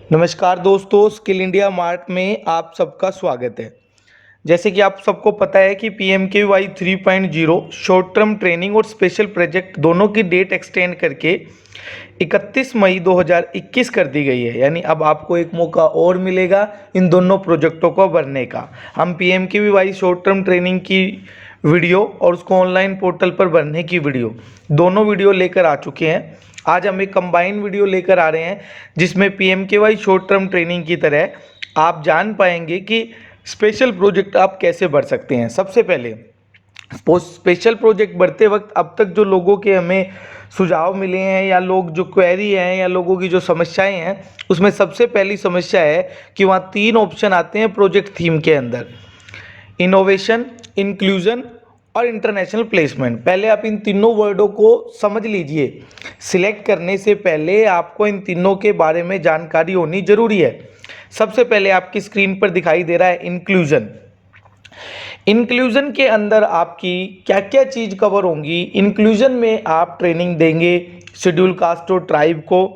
नमस्कार दोस्तों, skill India mart में आप सबका स्वागत है। जैसे कि आप सबको पता है कि PMKVY 3.0 शॉर्ट टर्म ट्रेनिंग और स्पेशल प्रोजेक्ट दोनों की डेट एक्सटेंड करके 31 मई 2021 कर दी गई है। यानी अब आपको एक मौका और मिलेगा इन दोनों प्रोजेक्टों को भरने का। हम PMKVY शॉर्ट टर्म ट्रेनिंग की वीडियो और उसको ऑनलाइन पोर्टल पर भरने की वीडियो दोनों वीडियो लेकर आ चुके हैं। आज हम एक कंबाइन वीडियो लेकर आ रहे हैं जिसमें PMKVY शॉर्ट टर्म ट्रेनिंग की तरह आप जान पाएंगे कि स्पेशल प्रोजेक्ट आप कैसे भर सकते हैं। सबसे पहले स्पेशल प्रोजेक्ट भरते वक्त अब तक जो लोगों के हमें सुझाव मिले हैं या लोग जो क्वेरी हैं या लोगों की जो समस्याएं हैं, उसमें सबसे पहली समस्या है कि वहाँ 3 ऑप्शन आते हैं प्रोजेक्ट थीम के अंदर: इनोवेशन, इंक्लूजन और इंटरनेशनल प्लेसमेंट। पहले आप इन तीनों वर्डों को समझ लीजिए। सिलेक्ट करने से पहले आपको इन तीनों के बारे में जानकारी होनी जरूरी है। सबसे पहले आपकी स्क्रीन पर दिखाई दे रहा है इंक्लूजन। इंक्लूजन के अंदर आपकी क्या क्या चीज़ कवर होंगी? इंक्लूजन में आप ट्रेनिंग देंगे शेड्यूल कास्ट और ट्राइब को,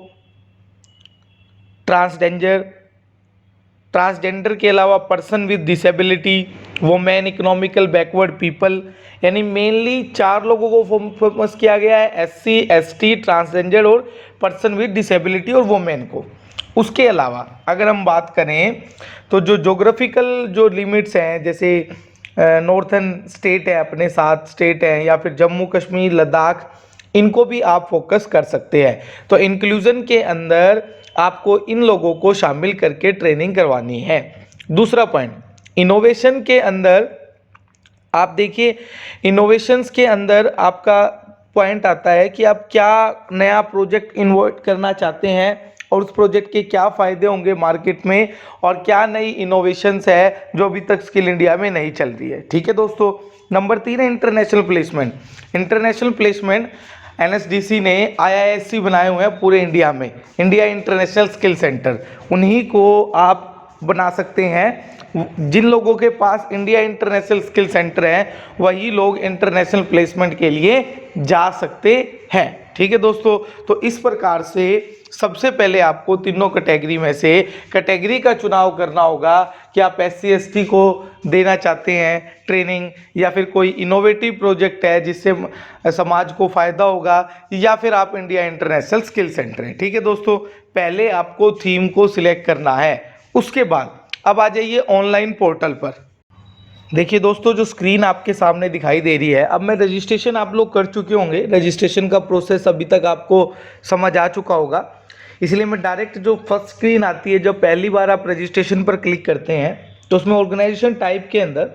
ट्रांसजेंडर के अलावा person with disability, women, economical backward people. यानी मेनली 4 लोगों को फोकस किया गया है: SC, ST, ट्रांसजेंडर और पर्सन विद डिसेबिलिटी और वुमेन को। उसके अलावा अगर हम बात करें तो जो जोग्राफिकल जो लिमिट्स हैं, जैसे नॉर्थन स्टेट है, अपने 7 स्टेट हैं, या फिर जम्मू कश्मीर, लद्दाख, इनको भी आप फोकस कर सकते हैं। तो इंक्लूजन के अंदर आपको इन लोगों को शामिल करके ट्रेनिंग करवानी है। दूसरा पॉइंट, इनोवेशन के अंदर आप देखिए, इनोवेशंस के अंदर आपका पॉइंट आता है कि आप क्या नया प्रोजेक्ट इन्वोट करना चाहते हैं और उस प्रोजेक्ट के क्या फ़ायदे होंगे मार्केट में, और क्या नई इनोवेशंस है जो अभी तक स्किल इंडिया में नहीं चल रही है। ठीक है दोस्तों। नंबर 3 है international placement. International placement NSDC ने IISC बनाए हुए हैं पूरे इंडिया में, इंडिया इंटरनेशनल स्किल सेंटर। उन्हीं को आप बना सकते हैं। जिन लोगों के पास इंडिया इंटरनेशनल स्किल सेंटर है वही लोग इंटरनेशनल प्लेसमेंट के लिए जा सकते हैं। ठीक है दोस्तों। तो इस प्रकार से सबसे पहले आपको तीनों कैटेगरी में से कैटेगरी का चुनाव करना होगा कि आप SC ST को देना चाहते हैं ट्रेनिंग, या फिर कोई इनोवेटिव प्रोजेक्ट है जिससे समाज को फ़ायदा होगा, या फिर आप इंडिया इंटरनेशनल स्किल सेंटर हैं। ठीक है दोस्तों। पहले आपको थीम को सिलेक्ट करना है। उसके बाद अब आ जाइए ऑनलाइन पोर्टल पर। देखिए दोस्तों, जो स्क्रीन आपके सामने दिखाई दे रही है, अब मैं रजिस्ट्रेशन आप लोग कर चुके होंगे, रजिस्ट्रेशन का प्रोसेस अभी तक आपको समझ आ चुका होगा, इसलिए मैं डायरेक्ट जो फर्स्ट स्क्रीन आती है, जब पहली बार आप रजिस्ट्रेशन पर क्लिक करते हैं तो उसमें ऑर्गेनाइजेशन टाइप के अंदर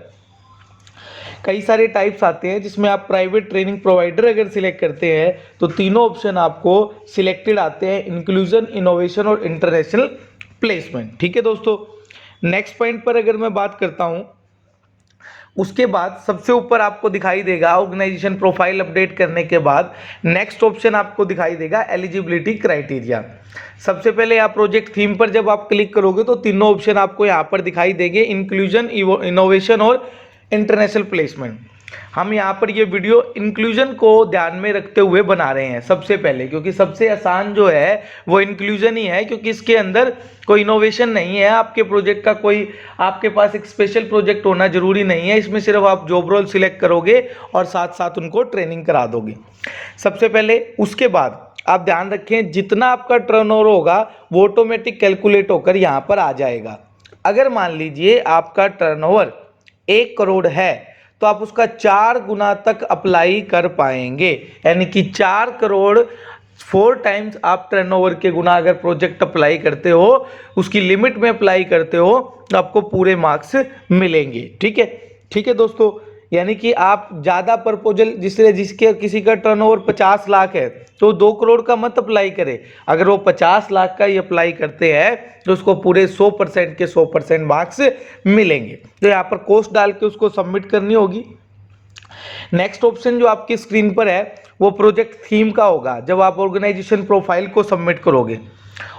कई सारे टाइप्स आते हैं, जिसमें आप प्राइवेट ट्रेनिंग प्रोवाइडर अगर सिलेक्ट करते हैं तो तीनों ऑप्शन आपको सिलेक्टेड आते हैं: इंक्लूजन, इनोवेशन और इंटरनेशनल प्लेसमेंट। ठीक है दोस्तों। नेक्स्ट पॉइंट पर अगर मैं बात करता हूं, उसके बाद सबसे ऊपर आपको दिखाई देगा ऑर्गेनाइजेशन प्रोफाइल अपडेट करने के बाद नेक्स्ट ऑप्शन आपको दिखाई देगा एलिजिबिलिटी क्राइटेरिया। सबसे पहले आप प्रोजेक्ट थीम पर जब आप क्लिक करोगे तो तीनों ऑप्शन आपको यहाँ पर दिखाई देंगे: इंक्लूजन, इनोवेशन और इंटरनेशनल प्लेसमेंट। हम यहाँ पर ये वीडियो इंक्लूजन को ध्यान में रखते हुए बना रहे हैं सबसे पहले, क्योंकि सबसे आसान जो है वो इंक्लूजन ही है, क्योंकि इसके अंदर कोई इनोवेशन नहीं है। आपके प्रोजेक्ट का कोई, आपके पास एक स्पेशल प्रोजेक्ट होना जरूरी नहीं है, इसमें सिर्फ आप जॉब रोल सिलेक्ट करोगे और साथ साथ उनको ट्रेनिंग करा दोगे सबसे पहले। उसके बाद आप ध्यान रखें, जितना आपका टर्नओवर होगा वो ऑटोमेटिक कैलकुलेट होकर यहाँ पर आ जाएगा। अगर मान लीजिए आपका टर्नओवर 1 करोड़ है तो आप उसका 4 गुना तक अप्लाई कर पाएंगे, यानी कि 4 करोड़ 4 टाइम्स आप टर्नओवर के गुना अगर प्रोजेक्ट अप्लाई करते हो, उसकी लिमिट में अप्लाई करते हो, तो आपको पूरे मार्क्स मिलेंगे। ठीक है। ठीक है दोस्तों। यानी कि आप ज़्यादा प्रपोजल, जिसके किसी का टर्नओवर 50 लाख है तो 2 करोड़ का मत अप्लाई करें। अगर वो 50 लाख का ही अप्लाई करते हैं तो उसको पूरे 100% के 100% मार्क्स मिलेंगे। तो यहाँ पर कॉस्ट डाल के उसको सबमिट करनी होगी। नेक्स्ट ऑप्शन जो आपकी स्क्रीन पर है वो प्रोजेक्ट थीम का होगा। जब आप ऑर्गेनाइजेशन प्रोफाइल को सबमिट करोगे,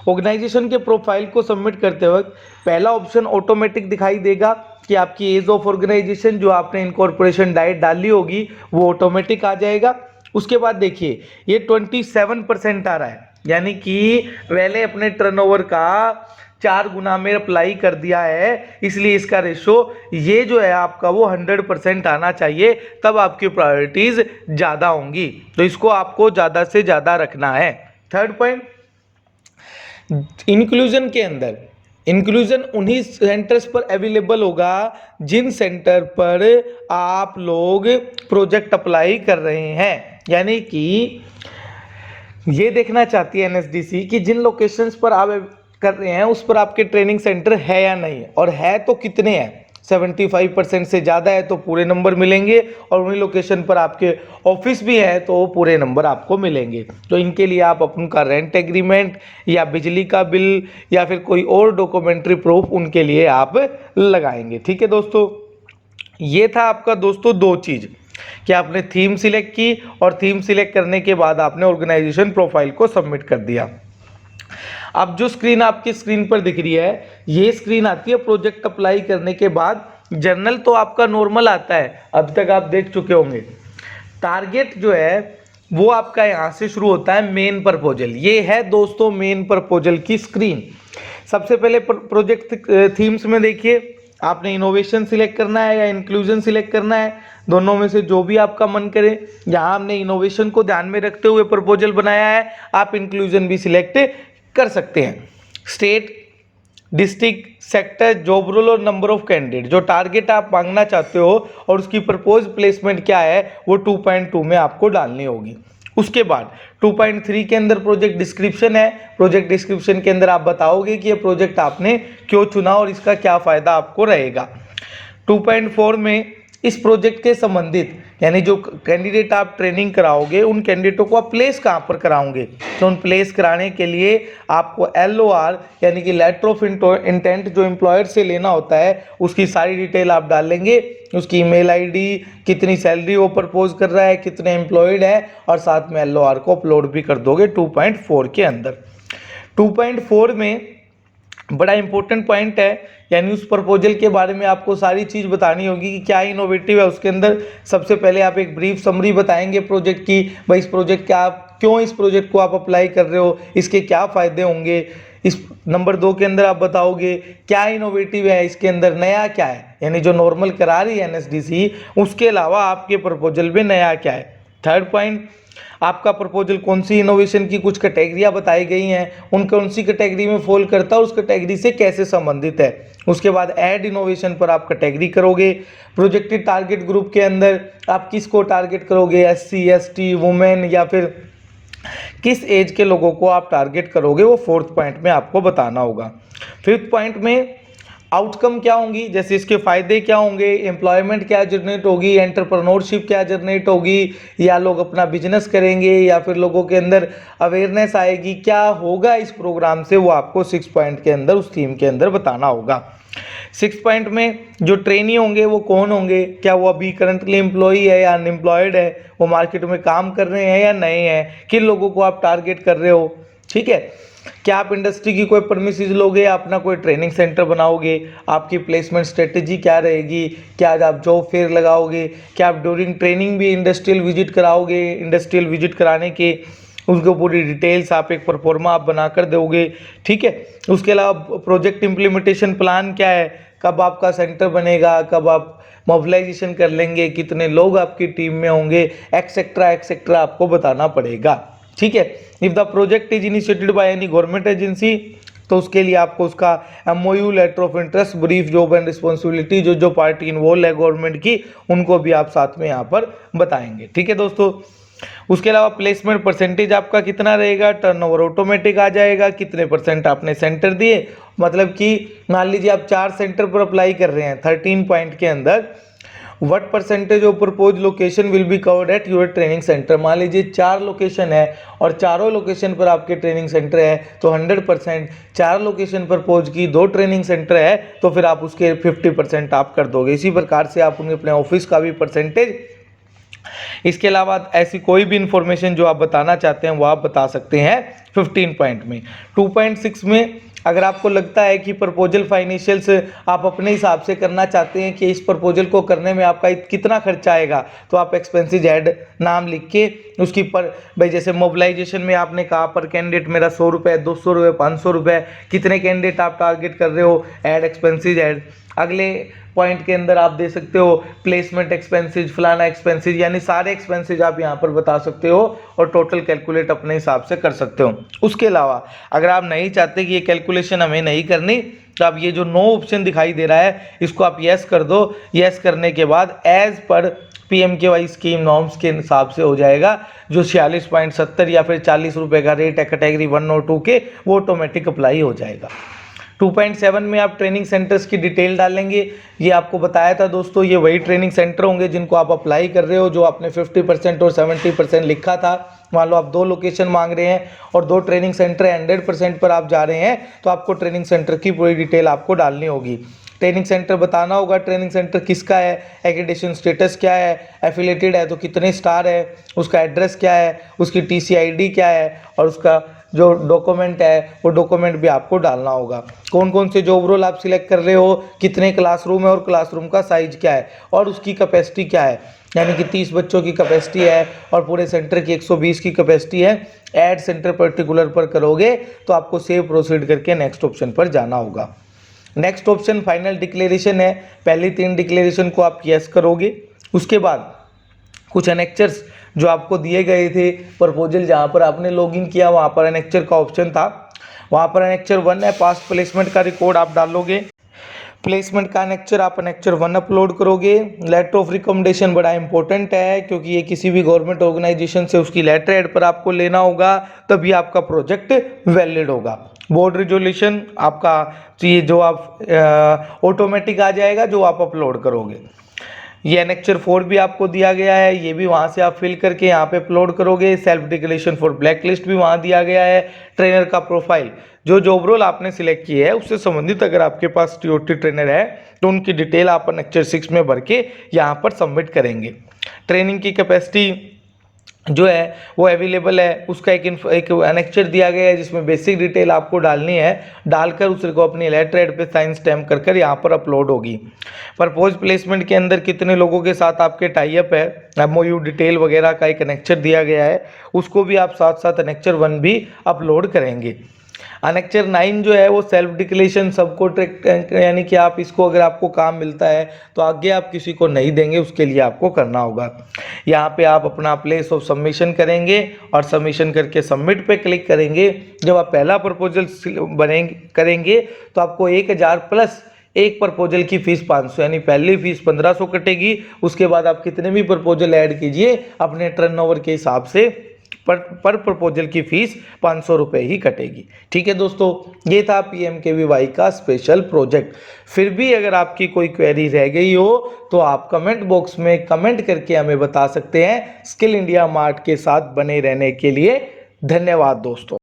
ऑर्गेनाइजेशन के प्रोफाइल को सबमिट करते वक्त पहला ऑप्शन ऑटोमेटिक दिखाई देगा कि आपकी एज ऑफ ऑर्गेनाइजेशन, जो आपने इनकॉर्पोरेशन डाइट डाली होगी, वो ऑटोमेटिक आ जाएगा। उसके बाद देखिए ये 27% आ रहा है, यानी कि पहले अपने टर्नओवर का 4 गुना में अप्लाई कर दिया है, इसलिए इसका रेशो ये जो है आपका वो 100% आना चाहिए, तब आपकी प्रायोरिटीज ज़्यादा होंगी। तो इसको आपको ज़्यादा से ज़्यादा रखना है। थर्ड पॉइंट, इंक्लूजन के अंदर इंक्लूजन उन्हीं सेंटर्स पर अवेलेबल होगा जिन सेंटर पर आप लोग प्रोजेक्ट अप्लाई कर रहे हैं। यानी कि ये देखना चाहती है एनएसडीसी कि जिन लोकेशंस पर आप कर रहे हैं उस पर आपके ट्रेनिंग सेंटर है या नहीं, और है तो कितने हैं। 75% से ज़्यादा है तो पूरे नंबर मिलेंगे, और उन्हीं लोकेशन पर आपके ऑफिस भी है तो पूरे नंबर आपको मिलेंगे। तो इनके लिए आप उनका रेंट एग्रीमेंट या बिजली का बिल या फिर कोई और डॉक्यूमेंट्री प्रूफ उनके लिए आप लगाएंगे। ठीक है दोस्तों, ये था आपका दोस्तों 2 चीज़ कि आपने थीम सिलेक्ट की, और थीम सिलेक्ट करने के बाद आपने ऑर्गेनाइजेशन प्रोफाइल को सबमिट कर दिया। अब जो स्क्रीन आपकी स्क्रीन पर दिख रही है, ये स्क्रीन आती है प्रोजेक्ट अप्लाई करने के बाद। जर्नल तो आपका नॉर्मल आता है, अब तक आप देख चुके होंगे। टारगेट जो है वो आपका यहाँ से शुरू होता है मेन प्रपोजल। ये है दोस्तों मेन प्रपोजल की स्क्रीन। सबसे पहले प्रोजेक्ट थीम्स में देखिए, आपने इनोवेशन सिलेक्ट करना है या इंक्लूजन सिलेक्ट करना है, दोनों में से जो भी आपका मन करे। यहाँ हमने इनोवेशन को ध्यान में रखते हुए प्रपोजल बनाया है, आप इंक्लूजन भी सिलेक्ट कर सकते हैं। State, district, sector, job role और नंबर ऑफ कैंडिडेट, जो टारगेट आप मांगना चाहते हो और उसकी प्रपोज प्लेसमेंट क्या है वो 2.2 में आपको डालनी होगी। उसके बाद 2.3 के अंदर प्रोजेक्ट डिस्क्रिप्शन है। प्रोजेक्ट डिस्क्रिप्शन के अंदर आप बताओगे कि ये प्रोजेक्ट आपने क्यों चुना और इसका क्या फ़ायदा आपको रहेगा। 2.4 में इस प्रोजेक्ट के संबंधित, यानी जो कैंडिडेट आप ट्रेनिंग कराओगे उन कैंडिडेटों को आप प्लेस कहाँ पर कराओगे, तो उन प्लेस कराने के लिए आपको LOR यानी कि लेटर ऑफ इंटेंट जो एम्प्लॉयर से लेना होता है उसकी सारी डिटेल आप डाल लेंगे, उसकी ईमेल ID, कितनी सैलरी वो प्रपोज कर रहा है, कितने एम्प्लॉयड है, और साथ में LOR को अपलोड भी कर दोगे 2.4 के अंदर। 2.4 में बड़ा इंपॉर्टेंट पॉइंट है, यानी उस प्रपोजल के बारे में आपको सारी चीज़ बतानी होगी कि क्या इनोवेटिव है उसके अंदर। सबसे पहले आप एक ब्रीफ समरी बताएंगे प्रोजेक्ट की, भाई इस प्रोजेक्ट का आप क्यों इस प्रोजेक्ट को आप अप्लाई कर रहे हो, इसके क्या फ़ायदे होंगे। इस नंबर 2 के अंदर आप बताओगे क्या इनोवेटिव है, इसके अंदर नया क्या है, यानी जो नॉर्मल करा रही है एनएसडीसी उसके अलावा आपके प्रपोजल में नया क्या है। थर्ड पॉइंट, आपका प्रपोजल कौन सी इनोवेशन की कुछ कैटेगरियां बताई गई हैं, उन कौन सी कैटेगरी में फॉल करता है, उस कैटेगरी से कैसे संबंधित है। उसके बाद ऐड इनोवेशन पर आप कैटेगरी करोगे। प्रोजेक्टेड टारगेट ग्रुप के अंदर आप किसको टारगेट करोगे, SC ST वुमेन या फिर किस एज के लोगों को आप टारगेट करोगे, वो 4th पॉइंट में आपको बताना होगा। 5th पॉइंट में आउटकम क्या होंगी, जैसे इसके फायदे क्या होंगे, एम्प्लॉयमेंट क्या जनरेट होगी, एंटरप्रेन्योरशिप क्या जनरेट होगी, या लोग अपना बिजनेस करेंगे, या फिर लोगों के अंदर अवेयरनेस आएगी, क्या होगा इस प्रोग्राम से, वो आपको 6 पॉइंट के अंदर उस थीम के अंदर बताना होगा। 6 पॉइंट में जो ट्रेनी होंगे वो कौन होंगे, क्या वो अभी करंटली एम्प्लॉई है या अनएम्प्लॉयड है, वो मार्केट में काम कर रहे हैं या नए हैं, किन लोगों को आप टारगेट कर रहे हो। ठीक है, क्या आप इंडस्ट्री की कोई परमिसेस लोगे, अपना कोई ट्रेनिंग सेंटर बनाओगे, आपकी प्लेसमेंट स्ट्रेटेजी क्या रहेगी, क्या आप जॉब फेयर लगाओगे, क्या आप ड्यूरिंग ट्रेनिंग भी इंडस्ट्रियल विजिट कराओगे, इंडस्ट्रियल विजिट कराने के उसको पूरी डिटेल्स आप एक परफॉर्मा आप बनाकर दोगे। ठीक है, उसके अलावा प्रोजेक्ट इम्प्लीमेंटेशन प्लान क्या है, कब आपका सेंटर बनेगा, कब आप मोबिलाइजेशन कर लेंगे, कितने लोग आपकी टीम में होंगे, एक्सेट्रा आपको बताना पड़ेगा। ठीक है, if the project is initiated by any government agency, तो उसके लिए आपको उसका MOU letter of interest, brief, job and responsibility, जो पार्टी इन्वॉल्व है गवर्नमेंट की, उनको भी आप साथ में यहाँ पर बताएंगे। ठीक है दोस्तों, उसके अलावा प्लेसमेंट परसेंटेज आपका कितना रहेगा, टर्नओवर ऑटोमेटिक आ जाएगा, कितने % आपने सेंटर दिए, मतलब कि मान लीजिए आप 4 सेंटर पर अप्लाई कर रहे हैं 13 पॉइंट के अंदर, what % of propose location will be covered at your training centre. मान लीजिए 4 लोकेशन है और चारों लोकेशन पर आपके ट्रेनिंग सेंटर है, तो 100%। 4 लोकेशन प्रपोज की, 2 ट्रेनिंग सेंटर है, तो फिर आप उसके 50% आप कर दोगे। इसी प्रकार से आप उन्हें अपने ऑफिस का भी परसेंटेज, इसके अलावा ऐसी कोई भी इंफॉर्मेशन जो आप बताना चाहते हैं वो आप बता सकते हैं 15 पॉइंट में। 2.6 में अगर आपको लगता है कि प्रपोजल फाइनेंशियल्स आप अपने हिसाब से करना चाहते हैं कि इस प्रपोजल को करने में आपका कितना खर्चा आएगा, तो आप एक्सपेंसेस ऐड नाम लिख के उसकी पर भाई जैसे मोबिलाइजेशन में आपने कहा पर कैंडिडेट मेरा 100 रुपये, 200 रुपये, 500 रुपये, कितने कैंडिडेट आप टारगेट कर रहे हो, ऐड एक्सपेंसेस ऐड। अगले पॉइंट के अंदर आप दे सकते हो प्लेसमेंट एक्सपेंसेस, फलाना एक्सपेंसेस, यानी सारे एक्सपेंसेस आप यहाँ पर बता सकते हो और टोटल कैलकुलेट अपने हिसाब से कर सकते हो। उसके अलावा अगर आप नहीं चाहते कि ये कैलकुलेशन हमें नहीं करनी, तो आप ये जो नो ऑप्शन दिखाई दे रहा है इसको आप यस कर दो। यस करने के बाद as per PMKY scheme norms के हिसाब से हो जाएगा, जो 46.70 या फिर 40 रुपये का रेट है कैटेगरी 1 और 2 के, वो ऑटोमेटिक अप्लाई हो जाएगा। 2.7 में आप ट्रेनिंग सेंटर्स की डिटेल डालेंगे। ये आपको बताया था दोस्तों, ये वही ट्रेनिंग सेंटर होंगे जिनको आप अप्लाई कर रहे हो, जो आपने 50% और 70% लिखा था। मान लो आप 2 लोकेशन मांग रहे हैं और 2 ट्रेनिंग सेंटर 100% पर आप जा रहे हैं, तो आपको ट्रेनिंग सेंटर की पूरी डिटेल आपको डालनी होगी। ट्रेनिंग सेंटर बताना होगा ट्रेनिंग सेंटर किसका है, एक्रेडिटेशन स्टेटस क्या है, एफिलेटेड है तो कितने स्टार है, उसका एड्रेस क्या है, उसकी TC ID क्या है, और उसका जो डॉक्यूमेंट है वो डॉक्यूमेंट भी आपको डालना होगा। कौन कौन से जॉब रोल आप सिलेक्ट कर रहे हो, कितने क्लासरूम है और क्लासरूम का साइज क्या है, और उसकी कैपेसिटी क्या है, यानी कि 30 बच्चों की कैपेसिटी है और पूरे सेंटर की 120 की कैपेसिटी है। ऐड सेंटर पर्टिकुलर पर करोगे तो आपको सेव प्रोसीड करके नेक्स्ट ऑप्शन पर जाना होगा। नेक्स्ट ऑप्शन फाइनल डिक्लेरेशन है। पहली 3 डिक्लेरेशन को आप यस करोगे। उसके बाद कुछ एनेक्चर्स जो आपको दिए गए थे प्रपोजल, जहाँ पर आपने लॉगिन किया वहाँ पर एनेक्चर का ऑप्शन था। वहाँ पर एनेक्चर 1 है, पास्ट प्लेसमेंट का रिकॉर्ड आप डालोगे। प्लेसमेंट का एनेक्चर आप एनेक्चर 1 अपलोड करोगे। लेटर ऑफ रिकमेंडेशन बड़ा इंपॉर्टेंट है, क्योंकि ये किसी भी गवर्नमेंट ऑर्गेनाइजेशन से उसकी लेटर हेड पर आपको लेना होगा, तभी आपका प्रोजेक्ट वैलिड होगा। बोर्ड रिजोल्यूशन आपका ये जो आप ऑटोमेटिक आ जाएगा जो आप अपलोड करोगे। ये एनेक्चर 4 भी आपको दिया गया है, ये भी वहाँ से आप फिल करके यहाँ पे अपलोड करोगे। Self declaration for black list भी वहाँ दिया गया है। ट्रेनर का प्रोफाइल, जो जॉब रोल आपने सिलेक्ट किया है उससे संबंधित अगर आपके पास TOT ट्रेनर है तो उनकी डिटेल आप एनेक्चर 6 में भर के यहाँ पर सबमिट करेंगे। ट्रेनिंग की कैपेसिटी जो है वो अवेलेबल है, उसका एक एनेक्चर दिया गया है जिसमें बेसिक डिटेल आपको डालनी है। डालकर उसको अपनी लेटर हेड पे साइन स्टैम्प कर यहाँ पर अपलोड होगी। प्रपोज प्लेसमेंट के अंदर कितने लोगों के साथ आपके टाई अप है, MOU डिटेल वगैरह का एक एनेक्चर दिया गया है, उसको भी आप साथ साथ एनेक्चर 1 भी अपलोड करेंगे। एनेक्चर 9 जो है वो सेल्फ डिक्लेरेशन सबको यानी कि आप इसको अगर आपको काम मिलता है तो आगे आप किसी को नहीं देंगे, उसके लिए आपको करना होगा। यहाँ पे आप अपना प्लेस ऑफ सबमिशन करेंगे और सबमिशन करके सबमिट पे क्लिक करेंगे। जब आप पहला प्रपोजल करेंगे तो आपको 1000 प्लस एक प्रपोजल की फीस 500, यानी पहली फीस 1500 कटेगी। उसके बाद आप कितने भी प्रपोजल ऐड कीजिए अपने टर्नओवर के हिसाब से पर प्रपोजल की फीस 500 रुपये ही कटेगी। ठीक है दोस्तों, ये था PMKVY का स्पेशल प्रोजेक्ट। फिर भी अगर आपकी कोई क्वेरी रह गई हो तो आप कमेंट बॉक्स में कमेंट करके हमें बता सकते हैं। स्किल इंडिया मार्ट के साथ बने रहने के लिए धन्यवाद दोस्तों।